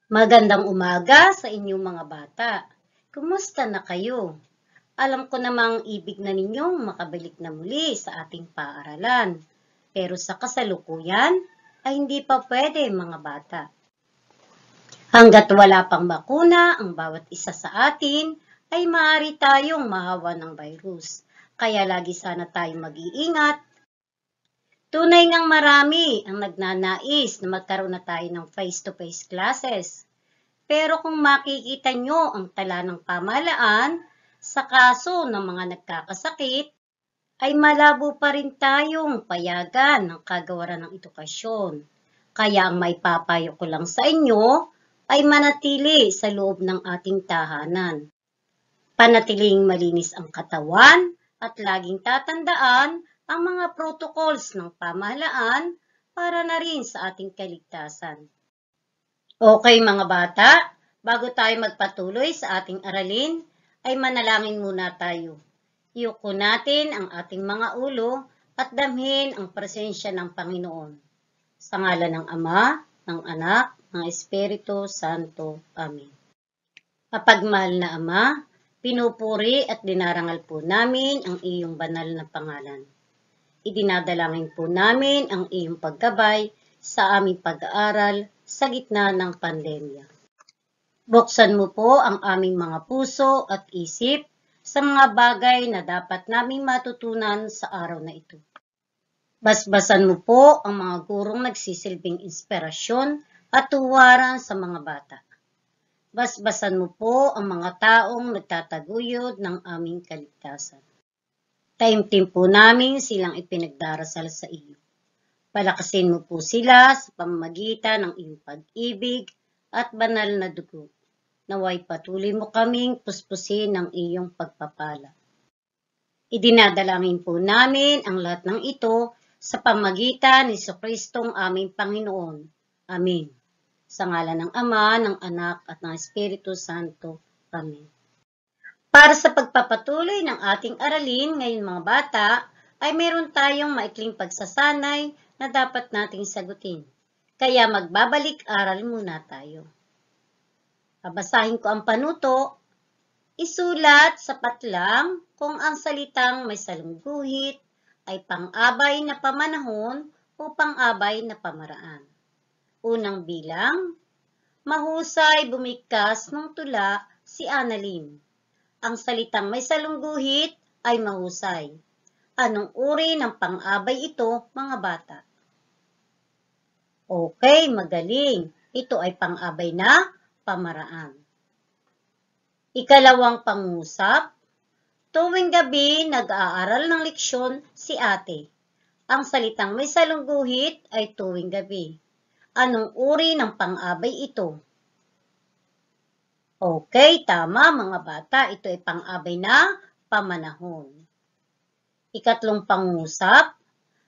Magandang umaga sa inyong mga bata. Kumusta na kayo? Alam ko namang ibig na ninyong makabalik na muli sa ating paaralan. Pero sa kasalukuyan ay hindi pa pwede mga bata. Hanggat wala pang bakuna ang bawat isa sa atin, ay maaari tayong mahawa ng virus. Kaya lagi sana tayong mag-iingat. Tunay ngang marami ang nagnanais na magkaroon na tayo ng face-to-face classes. Pero kung makikita nyo ang tala ng pamahalaan sa kaso ng mga nagkakasakit, ay malabo pa rin tayong payagan ng kagawaran ng edukasyon. Kaya ang may papayo ko lang sa inyo ay manatili sa loob ng ating tahanan. Panatiling malinis ang katawan at laging tatandaan ang mga protocols ng pamahalaan para na rin sa ating kaligtasan. Okay mga bata, bago tayo magpatuloy sa ating aralin, ay manalangin muna tayo. Iyuko natin ang ating mga ulo at damhin ang presensya ng Panginoon. Sa ngalan ng Ama, ng Anak, ng Espiritu Santo. Amen. Mapagmahal na Ama, pinupuri at dinarangal po namin ang iyong banal na pangalan. Idinadalangin po namin ang iyong paggabay sa aming pag-aaral sa gitna ng pandemya. Buksan mo po ang aming mga puso at isip sa mga bagay na dapat naming matutunan sa araw na ito. Basbasan mo po ang mga gurong nagsisilbing inspirasyon at tuwaran sa mga bata. Basbasan mo po ang mga taong nagtataguyod ng aming kaligtasan. Taimtim po namin silang ipinagdarasal sa iyo. Palakasin mo po sila sa pamamagitan ng iyong pag-ibig at banal na dugo. Naway patuloy mo kaming puspusin ng iyong pagpapala. Idinadalangin po namin ang lahat ng ito sa pamamagitan ni Jesucristong aming Panginoon. Amen. Sa ngalan ng Ama, ng Anak, at ng Espiritu Santo. Amen. Para sa pagpapatuloy ng ating aralin ngayon mga bata, ay meron tayong maikling pagsasanay na dapat nating sagutin. Kaya magbabalik-aral muna tayo. Babasahin ko ang panuto. Isulat sapat lang kung ang salitang may salungguhit ay pang-abay na pamanahon o pang-abay na pamaraan. Unang bilang, mahusay bumigkas ng tula si Annalyn. Ang salitang may salungguhit ay mahusay. Anong uri ng pang-abay ito, mga bata? Okay, magaling. Ito ay pang-abay na pamaraan. Ikalawang pangusap, tuwing gabi nag-aaral ng leksyon si ate. Ang salitang may salungguhit ay tuwing gabi. Anong uri ng pang-abay ito? Okay, tama mga bata. Ito ay pang-abay na pamanahon. Ikatlong pangusap,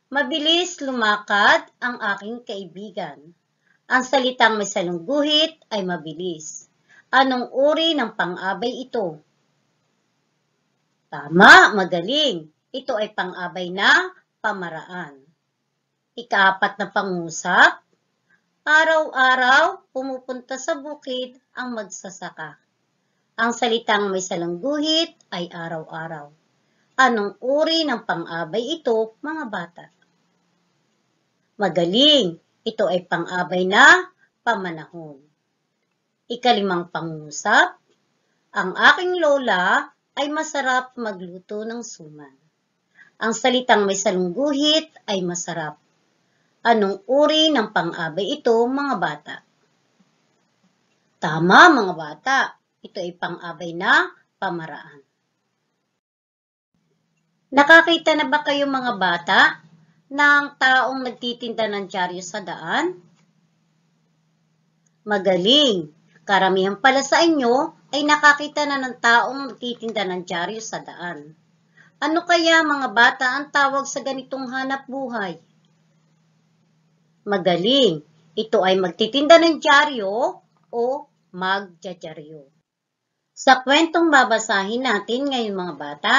mabilis lumakad ang aking kaibigan. Ang salitang may salungguhit ay mabilis. Anong uri ng pang-abay ito? Tama, magaling. Ito ay pang-abay na pamaraan. Ikaapat na pangusap, araw-araw pumupunta sa bukid ang magsasaka. Ang salitang may salungguhit ay araw-araw. Anong uri ng pang-abay ito, mga bata? Magaling. Ito ay pang-abay na pamanahon. Ikalimang pangusap, ang aking lola ay masarap magluto ng suman. Ang salitang may salungguhit ay masarap. Anong uri ng pang-abay ito, mga bata? Tama, mga bata. Ito ay pang-abay na pamaraan. Nakakita na ba kayo, mga bata, ng taong nagtitinda ng dyaryo sa daan? Magaling! Karamihan pala sa inyo ay nakakita na ng taong nagtitinda ng dyaryo sa daan. Ano kaya mga bata ang tawag sa ganitong hanap buhay? Magaling! Ito ay magtitinda ng dyaryo o magdyaryo. Sa kwentong babasahin natin ngayon mga bata,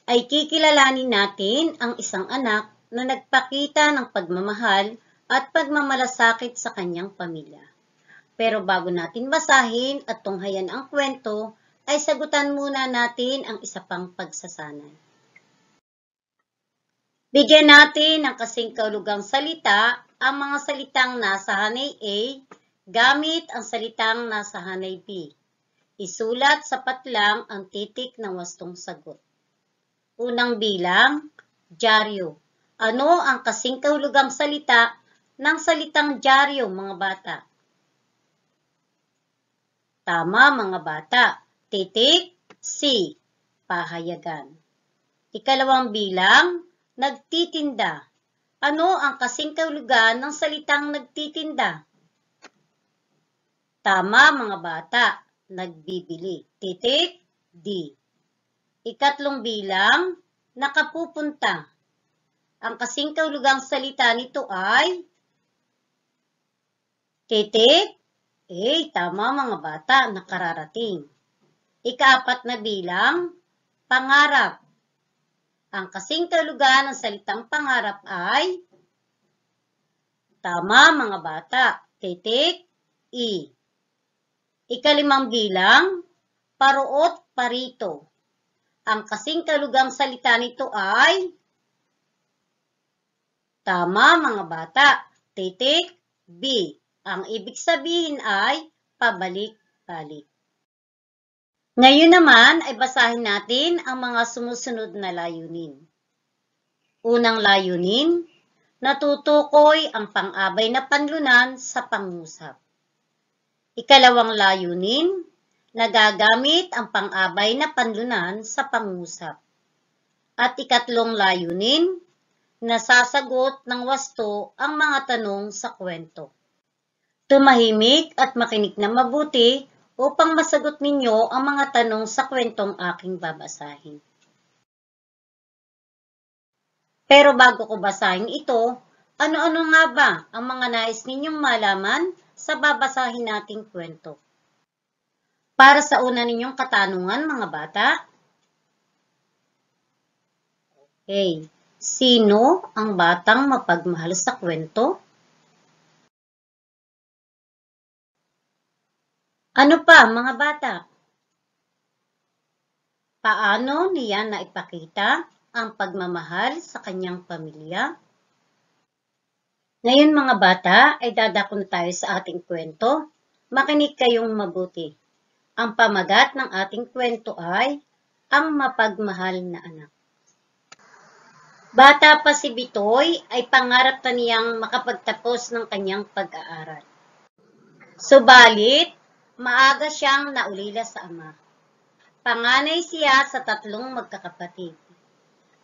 ay kikilalanin natin ang isang anak na nagpakita ng pagmamahal at pagmamalasakit sa kanyang pamilya. Pero bago natin basahin at tunghayan ang kwento, ay sagutan muna natin ang isa pang pagsasanay. Bigyan natin ng kasing kahulugang salita ang mga salitang nasa hanay A gamit ang salitang nasa hanay B. Isulat sapat lang ang titik ng wastong sagot. Unang bilang, dyaryo. Ano ang kasing kahulugang salita ng salitang dyaryo, mga bata? Tama, mga bata. Titik, C. Pahayagan. Ikalawang bilang, nagtitinda. Ano ang kasing kahulugan ng salitang nagtitinda? Tama, mga bata. Nagbibili. Titik, D. Ikatlong bilang, nakapupunta. Ang kasing kahulugang salita nito ay titik, tama mga bata, nakararating. Ikaapat na bilang, pangarap. Ang kasing kahulugan ng salitang pangarap ay tama mga bata, titik, E. Ikalimang bilang, paruot parito. Ang kasing kahulugang salita nito ay tama mga bata, titik, B. Ang ibig sabihin ay pabalik-balik. Ngayon naman ay basahin natin ang mga sumusunod na layunin. Unang layunin, natutukoy ang pang-abay na panlunan sa pangusap. Ikalawang layunin, nagagamit ang pang-abay na panlunan sa pangusap. At ikatlong layunin, nasasagot ng wasto ang mga tanong sa kwento. Tumahimik at makinig na mabuti upang masagot ninyo ang mga tanong sa kwentong aking babasahin. Pero bago ko basahin ito, ano-ano nga ba ang mga nais ninyong malaman sa babasahin nating kwento? Para sa una ninyong katanungan, mga bata, okay, sino ang batang mapagmahal sa kwento? Ano pa, mga bata? Paano niya naipakita ang pagmamahal sa kanyang pamilya? Ngayon mga bata, ay dadako na tayo sa ating kwento. Makinig kayong mabuti. Ang pamagat ng ating kwento ay ang mapagmahal na anak. Bata pa si Bitoy ay pangarap na niyang makapagtapos ng kanyang pag-aaral. Subalit, maaga siyang naulila sa ama. Panganay siya sa 3 magkakapatid.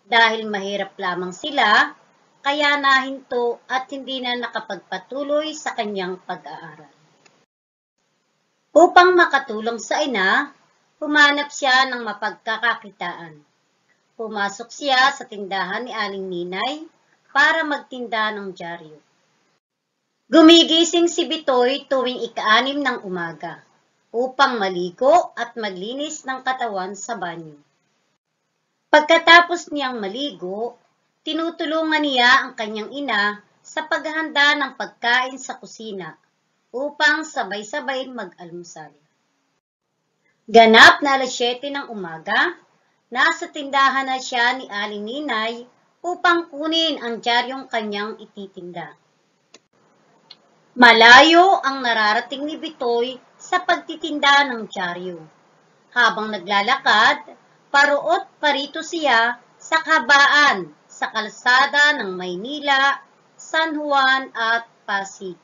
Dahil mahirap lamang sila, kaya nahinto at hindi na nakapagpatuloy sa kanyang pag-aaral. Upang makatulong sa ina, humanap siya ng mapagkakakitaan. Pumasok siya sa tindahan ni Aling Ninay para magtinda ng dyaryo. Gumigising si Bitoy tuwing ika-6 ng umaga upang maligo at maglinis ng katawan sa banyo. Pagkatapos niyang maligo, tinutulungan niya ang kanyang ina sa paghahanda ng pagkain sa kusina upang sabay-sabay mag-almusal. Ganap na 7:00 ng umaga, nasa tindahan na siya ni Aling Ninay upang kunin ang dyaryong kanyang ititinda. Malayo ang nararating ni Bitoy sa pagtitinda ng dyaryo. Habang naglalakad, paruot parito siya sa kabaan sa kalsada ng Maynila, San Juan at Pasig.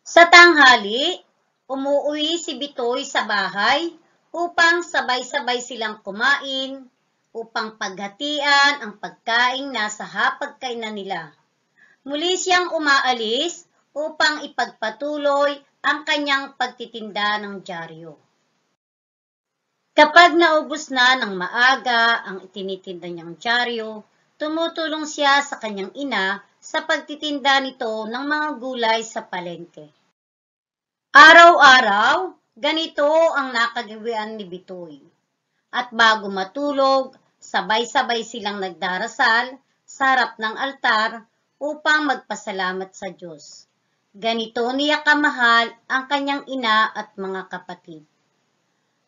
Sa tanghali, umuwi si Bitoy sa bahay upang sabay-sabay silang kumain, upang paghatian ang pagkaing nasa hapagkainan nila. Muli siyang umaalis upang ipagpatuloy ang kanyang pagtitinda ng dyaryo. Kapag naubos na ng maaga ang itinitinda niyang dyaryo, tumutulong siya sa kanyang ina sa pagtitinda nito ng mga gulay sa palengke. Araw-araw, ganito ang nakagawian ni Bitoy. At bago matulog, sabay-sabay silang nagdarasal sa harap ng altar upang magpasalamat sa Diyos. Ganito niya kamahal ang kanyang ina at mga kapatid.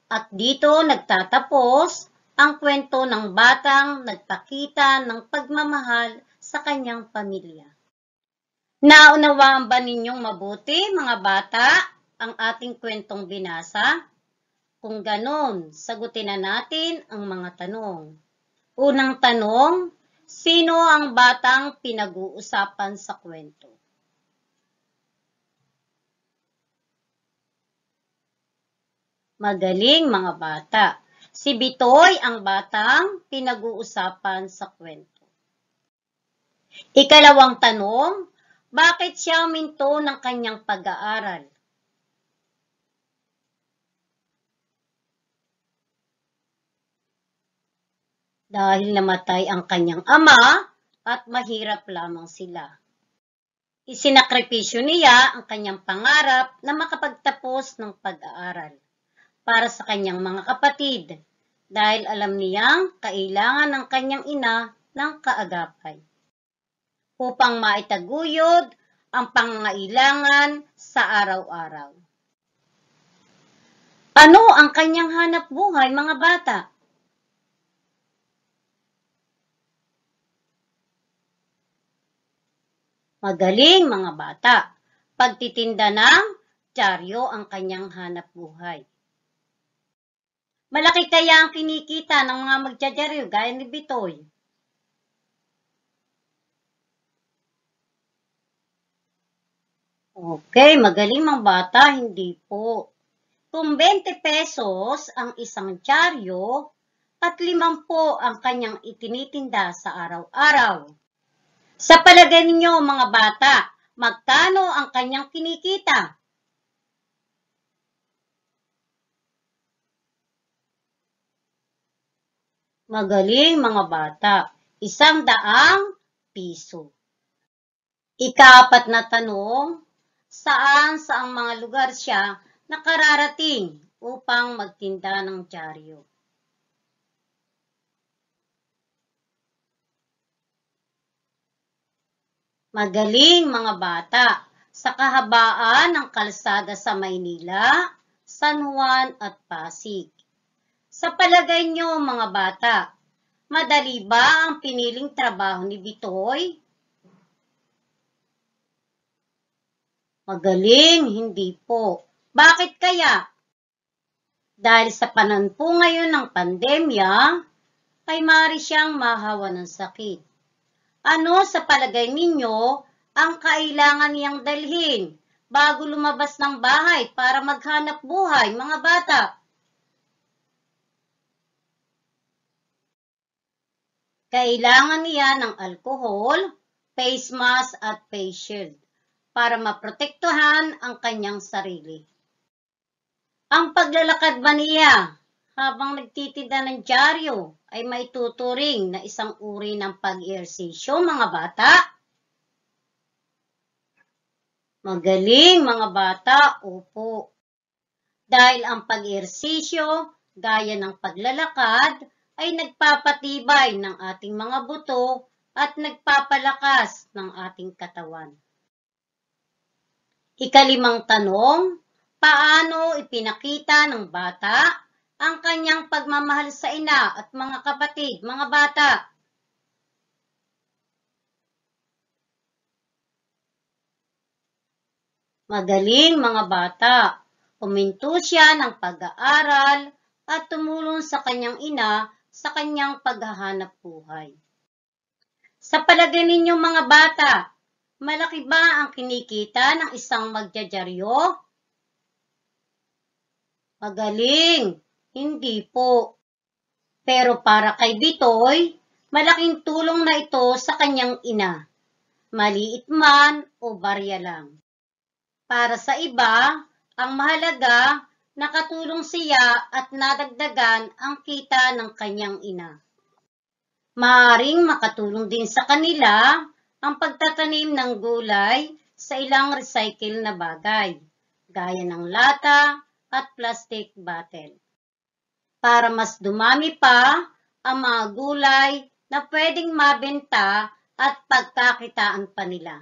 At dito nagtatapos ang kwento ng batang nagpakita ng pagmamahal sa kanyang pamilya. Naunawaan ba ninyong mabuti, mga bata, ang ating kwentong binasa? Kung ganon, sagutin na natin ang mga tanong. Unang tanong, sino ang batang pinag-uusapan sa kwento? Magaling, mga bata. Si Bitoy ang batang pinag-uusapan sa kwento. Ikalawang tanong, bakit siya huminto ng kanyang pag-aaral? Dahil namatay ang kanyang ama at mahirap lamang sila. Isinakripisyo niya ang kanyang pangarap na makapagtapos ng pag-aaral para sa kanyang mga kapatid dahil alam niyang kailangan ng kanyang ina ng kaagapay upang maitaguyod ang pangangailangan sa araw-araw. Ano ang kanyang hanap buhay, mga bata? Magaling, mga bata. Pagtitinda ng dyaryo ang kanyang hanap buhay. Malaki kaya ang kinikita ng mga magdyaryo gaya ni Bitoy? Okay, magaling, mga bata, hindi po. Kung 20 pesos ang isang dyaryo at 50 ang kanyang itinitinda sa araw-araw. Sa palagay ninyo, mga bata, magkano ang kanyang kinikita? Magaling, mga bata, 100 piso. Ika-4 na tanong, saan sa ang mga lugar siya nakararating upang magtinda ng dyaryo? Magaling, mga bata, sa kahabaan ng kalsada sa Maynila, San Juan at Pasig. Sa palagay nyo, mga bata, madali ba ang piniling trabaho ni Bitoy? Magaling, hindi po. Bakit kaya? Dahil sa panahon po ngayon ng pandemya, ay maaari siyang mahawa ng sakit. Ano sa palagay ninyo ang kailangan niyang dalhin bago lumabas ng bahay para maghanap buhay, mga bata? Kailangan niya ng alcohol, face mask at face shield para maprotektuhan ang kanyang sarili. Ang paglalakad ba niya habang nagtitinda ng dyaryo ay maituturing na isang uri ng pag-ehersisyo, mga bata? Magaling, mga bata, opo. Dahil ang pag-ehersisyo, gaya ng paglalakad, ay nagpapatibay ng ating mga buto at nagpapalakas ng ating katawan. Ika-5 tanong, paano ipinakita ng bata ang kanyang pagmamahal sa ina at mga kapatid, mga bata? Magaling, mga bata. Huminto siya ng pag-aaral at tumulong sa kanyang ina sa kanyang paghahanap buhay. Sa palagay ninyo, mga bata, malaki ba ang kinikita ng isang magdyaryo? Magaling, hindi po. Pero para kay Bitoy, malaking tulong na ito sa kanyang ina. Maliit man o barya lang. Para sa iba, ang mahalaga, nakatulong siya at nadagdagan ang kita ng kanyang ina. Maaaring makatulong din sa kanila ang pagtatanim ng gulay sa ilang recycle na bagay, gaya ng lata at plastic bottle. Para mas dumami pa ang mga gulay na pwedeng mabenta at pagkakitaan pa nila.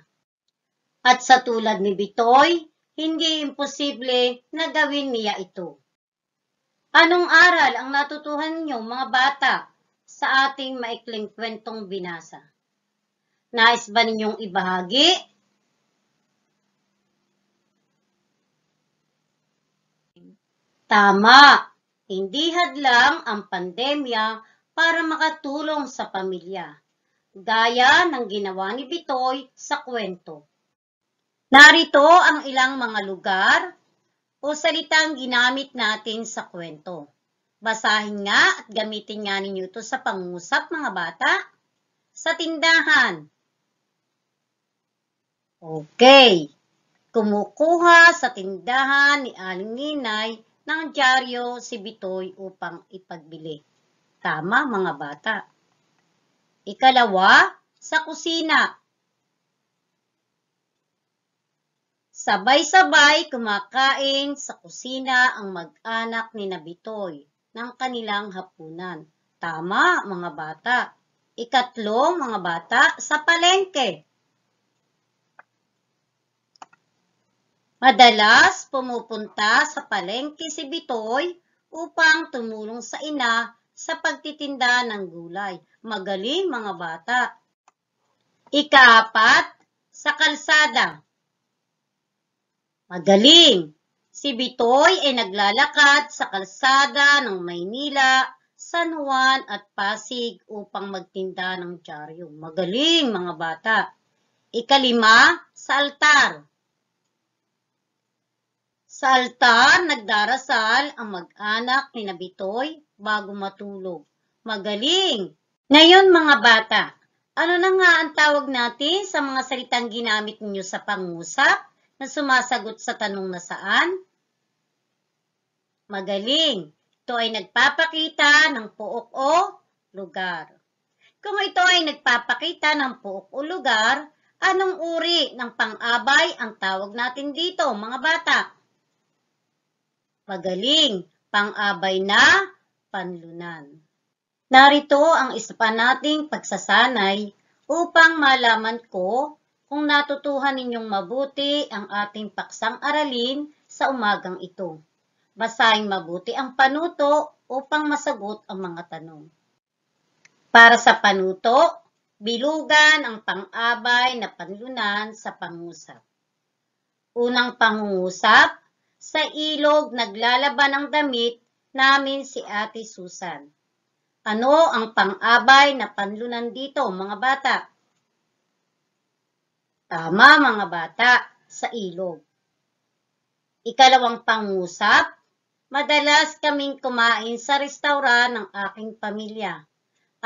At sa tulad ni Bitoy, hindi imposible na gawin niya ito. Anong aral ang natutuhan niyo mga bata sa ating maikling kwentong binasa? Nais ba ninyong ibahagi? Tama, hindi hadlang ang pandemya para makatulong sa pamilya, gaya ng ginawa ni Bitoy sa kwento. Narito ang ilang mga lugar o salitang ginamit natin sa kwento. Basahin nga at gamitin nga ninyo ito sa pangungusap mga bata. Sa tindahan. Okay. Kumukuha sa tindahan ni Aling Ninay ng dyaryo si Bitoy upang ipagbili. Tama mga bata. Ikalawa, sa kusina. Sabay-sabay kumakain sa kusina ang mag-anak ni Bitoy ng kanilang hapunan. Tama mga bata. Ikatlo mga bata, sa palengke. Madalas pumupunta sa palengke si Bitoy upang tumulong sa ina sa pagtitinda ng gulay. Magaling mga bata. Ikaapat, sa kalsada. Magaling! Si Bitoy ay naglalakad sa kalsada ng Maynila, San Juan at Pasig upang magtinda ng dyaryo. Magaling mga bata. Ikalima, sa altar. Sa altar, nagdarasal ang mag-anak ni Bitoy bago matulog. Magaling! Ngayon mga bata, ano na nga ang tawag natin sa mga salitang ginamit ninyo sa pangusap na sumasagot sa tanong na saan? Magaling! Ito ay nagpapakita ng pook o lugar. Kung ito ay nagpapakita ng pook o lugar, anong uri ng pang-abay ang tawag natin dito mga bata? Magaling! Pang-abay na panlunan. Narito ang isa pa nating pagsasanay upang malaman ko kung natutuhan ninyong mabuti ang ating paksang aralin sa umagang ito. Basahin mabuti ang panuto upang masagot ang mga tanong. Para sa panuto, bilugan ang pang-abay na panlunan sa pangusap. Unang pangungusap, sa ilog naglalaban ng damit namin si Ate Susan. Ano ang pang-abay na panlunan dito, mga bata? Tama, mga bata, sa ilog. Ikalawang pangusap, madalas kaming kumain sa restauran ng aking pamilya.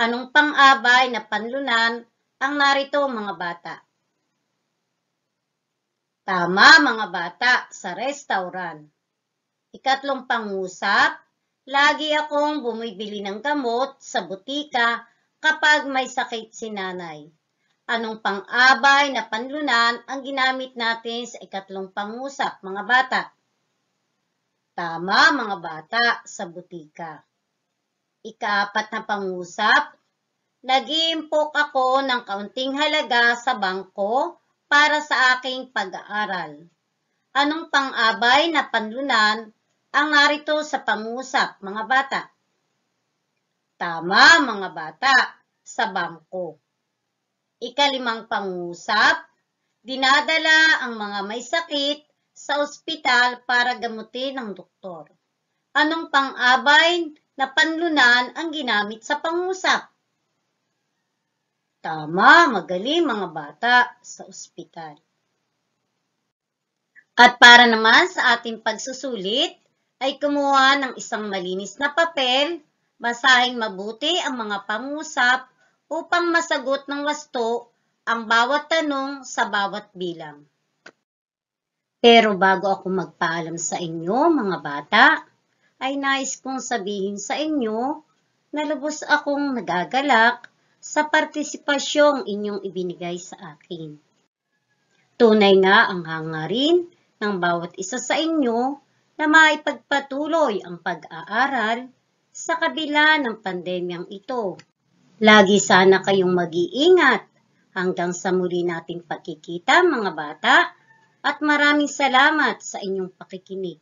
Anong pang-abay na panlunan ang narito, mga bata? Tama mga bata, sa restaurant. Ikatlong pangusap, lagi akong bumibili ng gamot sa butika kapag may sakit si nanay. Anong pang-abay na panlunan ang ginamit natin sa ikatlong pangusap, mga bata? Tama mga bata, sa butika. Ikaapat na pangusap, nag-iimpok ako ng kaunting halaga sa bangko para sa aking pag-aaral. Anong pang-abay na panlunan ang narito sa pangusap, mga bata? Tama, mga bata, sa bangko. Ikalimang pangusap, dinadala ang mga may sakit sa ospital para gamutin ng doktor. Anong pang-abay na panlunan ang ginamit sa pangusap? Tama, magaling mga bata, sa ospital. At para naman sa ating pagsusulit, ay kumuha ng isang malinis na papel, basahin mabuti ang mga pangusap upang masagot ng wasto ang bawat tanong sa bawat bilang. Pero bago ako magpaalam sa inyo, mga bata, ay nais kong sabihin sa inyo na lubos akong nagagalak sa partisipasyong inyong ibinigay sa akin. Tunay nga ang hangarin ng bawat isa sa inyo na maipagpatuloy ang pag-aaral sa kabila ng pandemyang ito. Lagi sana kayong mag-iingat Hanggang sa muli nating pagkikita mga bata, at maraming salamat sa inyong pakikinig.